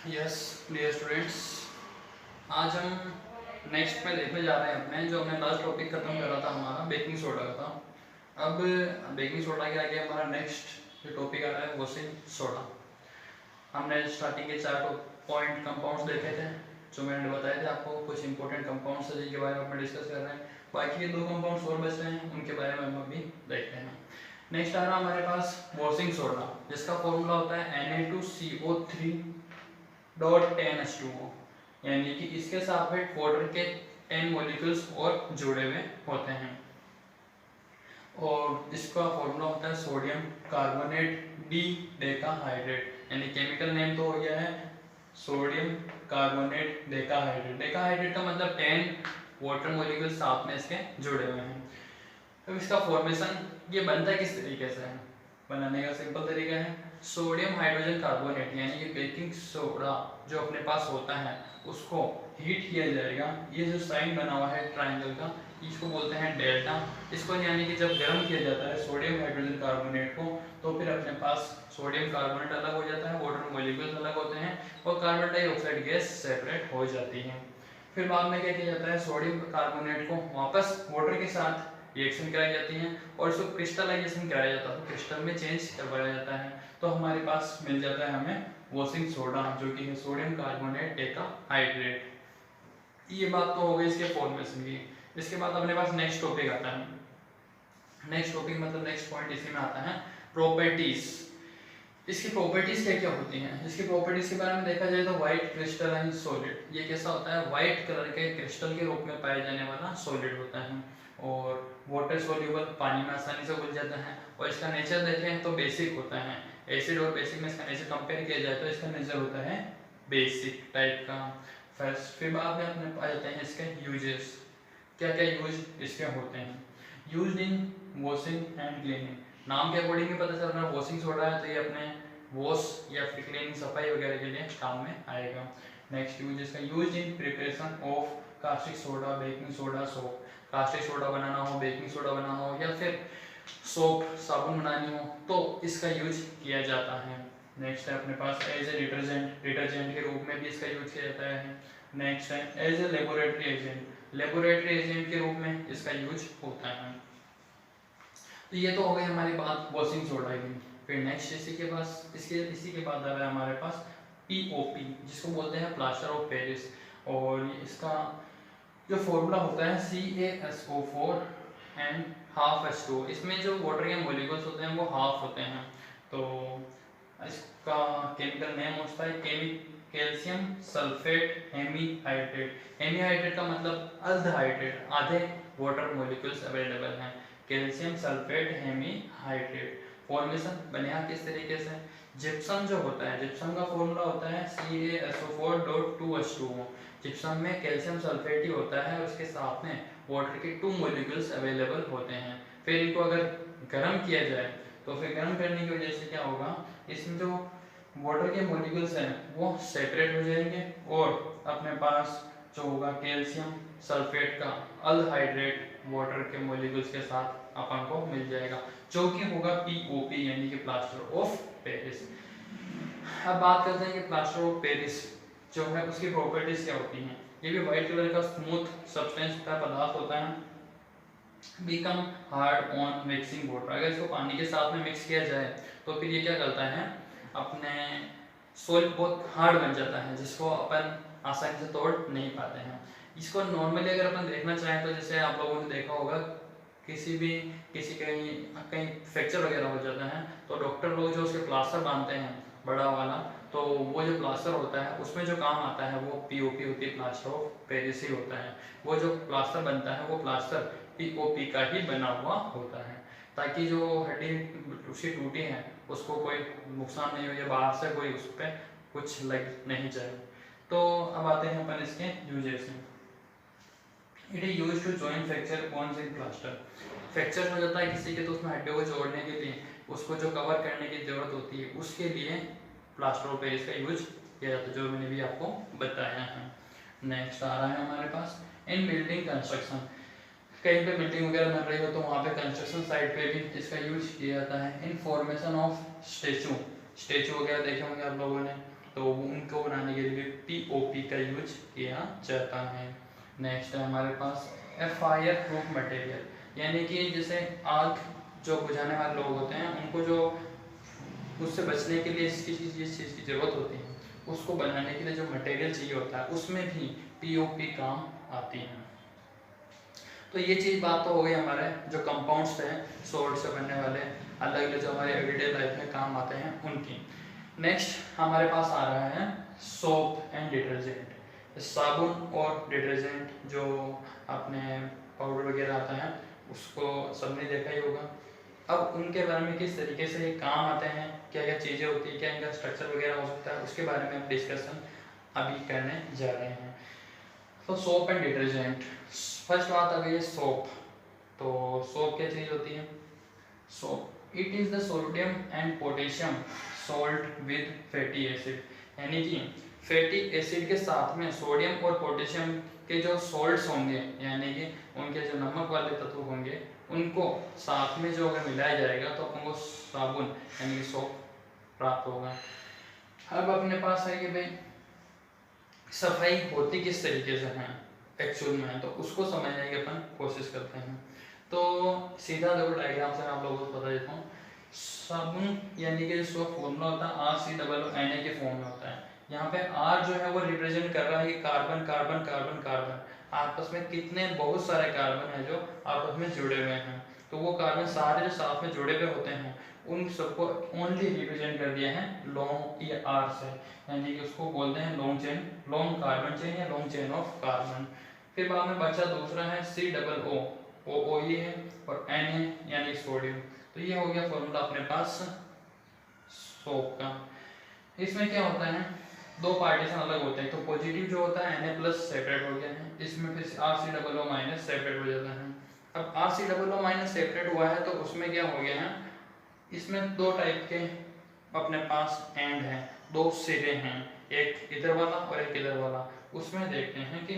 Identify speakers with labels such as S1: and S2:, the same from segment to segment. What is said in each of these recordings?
S1: Yes dear students, आज हम next में देखने जा रहे हैं अपने जो हमने लास्ट टॉपिक खत्म करा था हमारा बेकिंग सोडा का था। अब बेकिंग सोडा के आगे हमारा नेक्स्ट जो टॉपिक आ रहा है वॉशिंग सोडा। हमने स्टार्टिंग के 4 पॉइंट कंपाउंड्स देखे थे जो मैंने बताए थे आपको, कुछ इंपॉर्टेंट कंपाउंड्स है जिनके बारे में हम डिस्कस कर रहे हैं। बाकी के 2 कंपाउंड्स और बच रहे हैं, उनके बारे में हम अभी देखते हैं। नेक्स्ट आ रहा है हमारे पास वॉशिंग सोडा, जिसका फॉर्मूला होता है Na2CO3 डॉट 10H2O, यानी कि इसके सापेक्ष वाटर के 10 मॉलिक्यूल्स और जुड़े हुए होते हैं। और इसका फॉर्मूला होता है सोडियम कार्बोनेट डी डेकाहाइड्रेट, यानी केमिकल नेम तो हो गया है सोडियम कार्बोनेट डेकाहाइड्रेट। डेकाहाइड्रेट का मतलब 10 वाटर मॉलिक्यूल्स साथ में इसके जुड़े हुए हैं। अब इसका फॉर्मेशन ये बनता किस तरीके से है? बनाने का सिंपल तरीका है, सोडियम हाइड्रोजन कार्बोनेट यानी कि बेकिंग सोडा जो अपने पास होता है उसको हीट किया जाएगा। ये जो साइन बना हुआ है ट्रायंगल का, इसको बोलते हैं डेल्टा। इसको यानी कि जब गर्म किया जाता है सोडियम हाइड्रोजन कार्बोनेट को, तो फिर अपने पास सोडियम कार्बोनेट अलग हो जाता है, वाटर मॉलिक्यूल्स अलग होते हैं और कार्बन डाइऑक्साइड गैस सेपरेट हो जाती है। फिर बाद में क्या किया जाता है, सोडियम कार्बोनेट को वापस वाटर के साथ रिएक्शन कराई जाती है और इसको क्रिस्टलाइजेशन कराया जाता है, तो क्रिस्टल में चेंज करवाया जाता है, तो हमारे पास मिल जाता है हमें वॉशिंग सोडा जो कि है सोडियम कार्बोनेट डेकाहाइड्रेट। ये बात तो हो गई इसके फॉर्मेशन की। इसके बाद अपने पास नेक्स्ट टॉपिक आता है। नेक्स्ट टॉपिक मतलब नेक्स्ट पॉइंट इसी में आता है प्रॉपर्टीज। इसकी प्रॉपर्टीज क्या क्या होती हैं? इसकी प्रॉपर्टीज के बारे में देखा जाए तो व्हाइट क्रिस्टलाइन सॉलिड, ये कैसा होता है? व्हाइट कलर के क्रिस्टल के रूप में पाया जाने वाला सॉलिड होता है और वाटर सोल्यूबल, पानी में आसानी से घुल जाता है। और इसका नेचर देखें तो बेसिक होता है। एसिड और बेसिक में इसका नेचर कंपेयर किया जाए तो इसका नेचर होता है बेसिक टाइप का। फर्स्ट फिर बाद में अपने आ जाते हैं इसके यूजेस, क्या क्या यूज इसके होते हैं। Use in washing and cleaning, नाम के अकॉर्डिंग ही पता चल रहा है वॉशिंग सोडा है तो ये अपने वॉश या फिर क्लीनिंग सफाई वगैरह के लिए काम में आएगा। नेक्स्ट यूज इसका, use in preparation of caustic soda, baking soda, soap. Caustic soda बनाना हो, बेकिंग सोडा बनाना हो या फिर सोप साबुन बनानी हो तो इसका यूज किया जाता है। नेक्स्ट है अपने पास एज ए डिटर्जेंट, डिटर्जेंट के रूप में भी इसका यूज किया जाता है। नेक्स्ट है as a laboratory agent, laboratory agent के रूप में इसका यूज होता है। तो ये तो हो गई हमारी बात वॉशिंग सोडा की। फिर नेक्स्ट इसी के बाद आ रहा है हमारे पास पीओपी, जिसको बोलते हैं प्लास्टर ऑफ पेरिस। और इसका जो फॉर्मूला होता है CaSO4 एंड हाफ H2O। इसमें जो वाटर के मॉलिक्यूल्स होते हैं वो हाफ होते हैं, तो इसका केमिकल नेम होता है कैल्शियम सल्फेट हेमीहाइड्रेट। हेमीहाइड्रेट का मतलब अर्धहाइड्रेट, आधे वाटर मॉलिक्यूल्स अवेलेबल हैं। Calcium sulphate hemihydrate. फॉर्मेशन बनेगा किस तरीके से? जिप्सम जो होता है, जिप्सम का फॉर्मूला होता है CaSO4.2H2O। जिप्सम में कैल्शियम सल्फेट ही होता है, उसके साथ में वाटर के 2 मॉलिक्यूल्स अवेलेबल होते हैं। फिर इनको अगर गर्म किया जाए तो फिर गर्म करने की वजह से क्या होगा, इसमें जो वाटर के मॉलिक्यूल्स हैं वो सेपरेट हो जाएंगे और अपने पास जो होगा कैल्शियम सल्फेट का अल्हाइड्रेट वाटर के मॉलिक्यूल्स के साथ अपन को मिल जाएगा, जो कि होगा पीओपी यानी कि प्लास्टर ऑफ पेरिस। अब बात करते हैं कि प्लास्टर ऑफ पेरिस जो है उसकी प्रॉपर्टीज क्या होती हैं। ये भी व्हाइट कलर का स्मूथ सब्सटेंस का पदार्थ होता है, become hard on mixing water. अगर इसको पानी के साथ में मिक्स किया जाए तो फिर ये क्या करता है, अपने सॉलिड बहुत हार्ड बन जाता है जिसको अपन आसानी से तोड़ नहीं पाते हैं। इसको नॉर्मली अगर अपन देखना चाहें तो जैसे आप लोगों ने देखा होगा किसी कहीं फ्रैक्चर वगैरह हो जाता है तो डॉक्टर लोग जो उसके प्लास्टर बांधते हैं बड़ा वाला, तो वो जो प्लास्टर होता है उसमें जो काम आता है वो पीओपी होती है, प्लास्टर ऑफ पेरिस ही होता है। वो जो प्लास्टर बनता है वो प्लास्टर पीओपी का ही बना हुआ होता है, ताकि जो हड्डी उसकी टूटी है उसको कोई नुकसान नहीं हो या बाहर से कोई उस पर कुछ लग नहीं जाए। तो अब आते हैं अपन इसके यूजेस में। It is used to join fracture bones in plaster. Fracture हो जाता है किसी के तो उसमें हड्डियों को जोड़ने के लिए उसको जो कवर करने की जरूरत होती है उसके लिए प्लास्टर ऑफ पेरिस का यूज किया जाता है, जो मैंने भी आपको बताया है। नेक्स्ट आ रहा है हमारे पास इन बिल्डिंग कंस्ट्रक्शन। कहीं पे बिल्डिंग वगैरह बन रही हो तो वहाँ पे कंस्ट्रक्शन साइट पे भी इसका यूज किया जाता है। In formation of statue, statue वगैरह देखे होंगे आप लोगों ने, तो उनको बनाने के लिए POP का यूज किया जाता है। नेक्स्ट है हमारे पास फायर प्रूफ मटेरियल, यानी कि जैसे आग जो बुझाने वाले लोग होते हैं उनको जो उससे बचने के लिए जिस चीज़ की ज़रूरत होती है उसको बनाने के लिए जो मटेरियल चाहिए होता है उसमें भी POP काम आती है। तो ये चीज़ बात तो हो गई हमारे जो कंपाउंड्स हैं सोल्ट से बनने वाले अलग अलग जो हमारे एवरीडे लाइफ में काम आते हैं उनकी। नेक्स्ट हमारे पास आ रहा है सोप एंड डिटर्जेंट, साबुन और डिटर्जेंट जो अपने पाउडर वगैरह आता है उसको सबने देखा ही होगा। अब उनके बारे में किस तरीके से ये काम आते हैं, क्या क्या चीज़ें होती है, क्या इनका स्ट्रक्चर वगैरह हो सकता है, उसके बारे में हम डिस्कशन अभी करने जा रहे हैं। तो सोप एंड डिटर्जेंट, फर्स्ट बात आ गई है सोप। तो सोप क्या चीज़ होती है? Soap it is the sodium and potassium salt with fatty acid, यानी कि फैटी एसिड के साथ में सोडियम और पोटेशियम के जो सॉल्ट्स होंगे यानी कि उनके जो नमक वाले तत्व होंगे उनको साथ में जो अगर मिलाया जाएगा तो अपन को साबुन यानी कि सोप प्राप्त होगा। अब अपने पास है कि भाई सफाई होती किस तरीके से है एक्चुअल में, तो उसको समझने की अपन कोशिश करते हैं। तो सीधा देखो डायग्राम से आप लोगों को बता देता हूँ। साबुन यानी कि जो फॉर्मूला होता है RCOO के फॉर्म में होता है। यहाँ पे R जो है वो रिप्रेजेंट कर रहा है कि कार्बन कार्बन कार्बन कार्बन आपस में कितने बहुत सारे कार्बन हैं जो आपस में जुड़े हुए हैं। तो वो कार्बन सारे जो साथ में जुड़े हुए होते हैं उन सबको ओनली रिप्रेजेंट कर दिया है लॉन्ग या R से, यानी कि उसको बोलते हैं long chain, long carbon chain या लॉन्ग चेन ऑफ कार्बन। फिर बाद में बचा दूसरा है COO, O ये है और N है यानी सोडियम। तो ये हो गया फॉर्मूला अपने पास सोप का। इसमें क्या होता है दो पार्टीशन अलग होते हैं, तो पॉजिटिव जो होता है Na+ सेपरेट हो गया है, इसमें फिर RCOO- सेपरेट हो जाता है। अब RCOO- सेपरेट हुआ है तो उसमें क्या हो गया है, इसमें दो टाइप के अपने पास एंड हैं, दो सिरे हैं, एक इधर वाला और एक इधर वाला। उसमें देखते हैं कि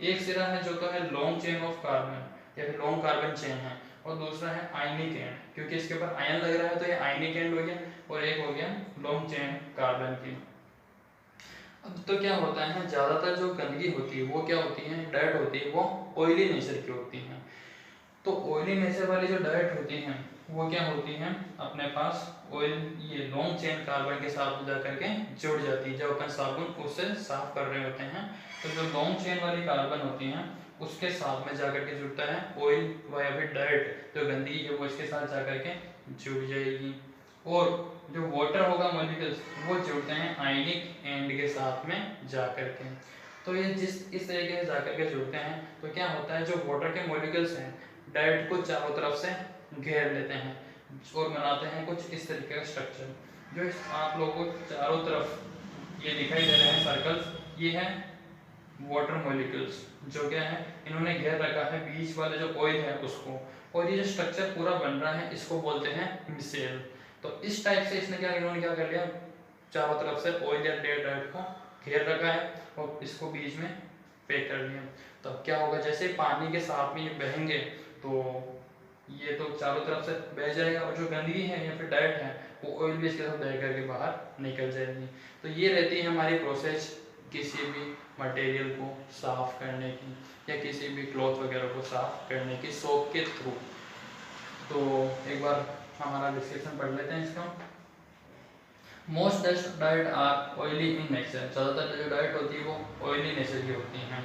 S1: एक सिरा है जो तो है लॉन्ग चेन ऑफ कार्बन या फिर लॉन्ग कार्बन चेन है और दूसरा है आयनिक एंड, क्योंकि इसके ऊपर आयन लग रहा है तो ये आयनिक एंड हो गया और एक हो गया लॉन्ग चेन कार्बन की। अब तो क्या होता है ज़्यादातर जो गंदगी होती है वो क्या होती है, डर्ट होती है, वो ऑयली नेचर की होती है। तो ऑयली नेचर वाली जो डर्ट होती है वो क्या होती है अपने पास ऑयल ये लॉन्ग चेन कार्बन के साथ जा करके जुड़ जाती है। जब अपन साबुन उससे साफ कर रहे होते हैं तो जो लॉन्ग चेन वाली कार्बन होती हैं उसके साथ में जाकर के जुड़ता है ऑयल या फिर डर्ट जो गंदगी है वो इसके साथ जाकर के जुड़ जाएगी। और जो वाटर होगा मॉलिक्यूल्स वो जुड़ते हैं आयनिक एंड के साथ में जाकर के। तो ये इस तरीके से जाकर के जुड़ते हैं तो क्या होता है जो वाटर के मॉलिक्यूल्स हैं डर्ट को चारों तरफ से घेर लेते हैं और बनाते हैं कुछ इस तरीके का स्ट्रक्चर। जो आप लोगों को चारों तरफ ये दिखाई दे रहे हैं सर्कल्स, ये है वाटर मॉलिक्यूल्स जो क्या है इन्होंने घेर रखा है बीच वाले जो ऑयल है उसको, और ये जो स्ट्रक्चर पूरा बन रहा है इसको बोलते हैं मिसेल। तो इस टाइप से इसने इन्होंने क्या कर लिया, चारों तरफ से ऑयल या डर्ट को घेर रखा है और इसको बीच में पैक कर दिया। तो अब क्या होगा जैसे पानी के साथ में ये बहेंगे तो ये तो चारों तरफ से बह जाएगा और जो गंदगी है या फिर डर्ट है वो ऑयल भी इसके साथ बह करके बाहर निकल जाएगी। तो ये रहती है हमारी प्रोसेस किसी भी मटेरियल को साफ करने की या किसी भी क्लॉथ वगैरह को साफ करने की सोप के थ्रू। तो एक बार हमारा डिस्क्रिप्शन पढ़ लेते हैं इसका। Most diet are oily in nature, ज़्यादातर जो डाइट होती है वो ऑयली नेचर की होती हैं।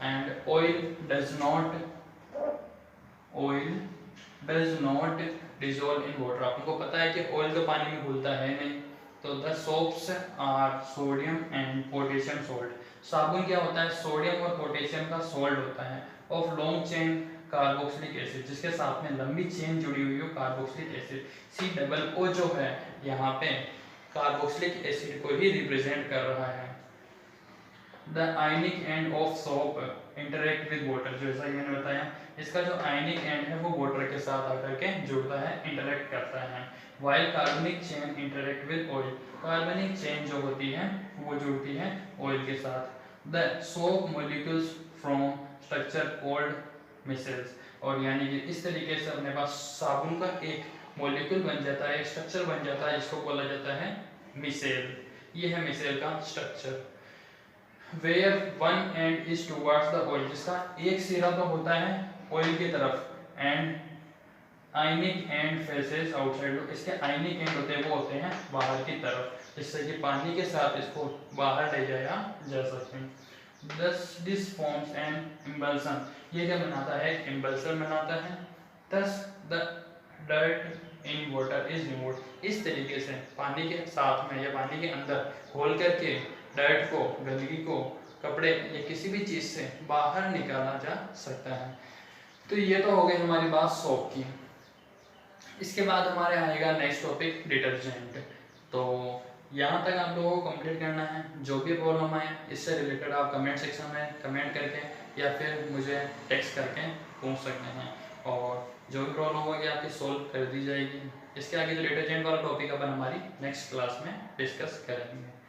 S1: And oil does not dissolve in water. आपको पता है कि ऑयल तो पानी में घुलता है नहीं। तो the soaps are sodium and potassium salt. साबुन क्या होता है सोडियम और पोटेशियम का सॉल्ट होता है of long chain carboxylic acid, जिसके साथ में लंबी चेन जुड़ी हुई हो कार्बोक्सिलिक एसिड। COO जो है यहाँ पे कार्बोक्सिलिक एसिड को ही रिप्रेजेंट कर रहा है। The ionic end of soap interact with water, जैसा कि मैंने बताया इसका जो आयनिक एंड है वो वाटर के साथ आकर के जुड़ता है, इंटरेक्ट करता है। वाइल कार्बनिक चेन इंटरेक्ट विद ऑयल, कार्बनिक चेन जो होती है वो जुड़ती है ऑयल के साथ। The soap molecules from structure called micelles, और यानी कि इस तरीके से अपने पास साबुन का एक मॉलिक्यूल बन जाता है, एक स्ट्रक्चर बन जाता है जिसको बोला जाता है मिसेल। ये है मिसेल का structure. Where one end is towards the oil, जिसका एक सिरा तो होता है ऑयल की तरफ, and ionic end faces outside, इसके आयनिक एंड होते हैं वो होते हैं बाहर की तरफ, जिससे कि पानी के साथ इसको बाहर ले जाया जा सके। Thus this forms an emulsion, ये क्या बनाता है, emulsion बनाता है। Thus the dirt in water is removed, इस तरीके से पानी के साथ में या पानी के अंदर घोल करके डर्ट को, गंदगी को कपड़े या किसी भी चीज़ से बाहर निकाला जा सकता है। तो ये तो हो गई हमारी बात सोप की। इसके बाद हमारे आएगा नेक्स्ट टॉपिक डिटर्जेंट। तो यहाँ तक आप लोगों को कंप्लीट करना है। जो भी प्रॉब्लम आए इससे रिलेटेड आप कमेंट सेक्शन में कमेंट करके या फिर मुझे टेक्स्ट करके पूछ सकते हैं, और जो भी प्रॉब्लम होगी आपकी सोल्व कर दी जाएगी। इसके आगे जो डिटर्जेंट वाला टॉपिक अपन हमारी नेक्स्ट क्लास में डिस्कस करेंगे।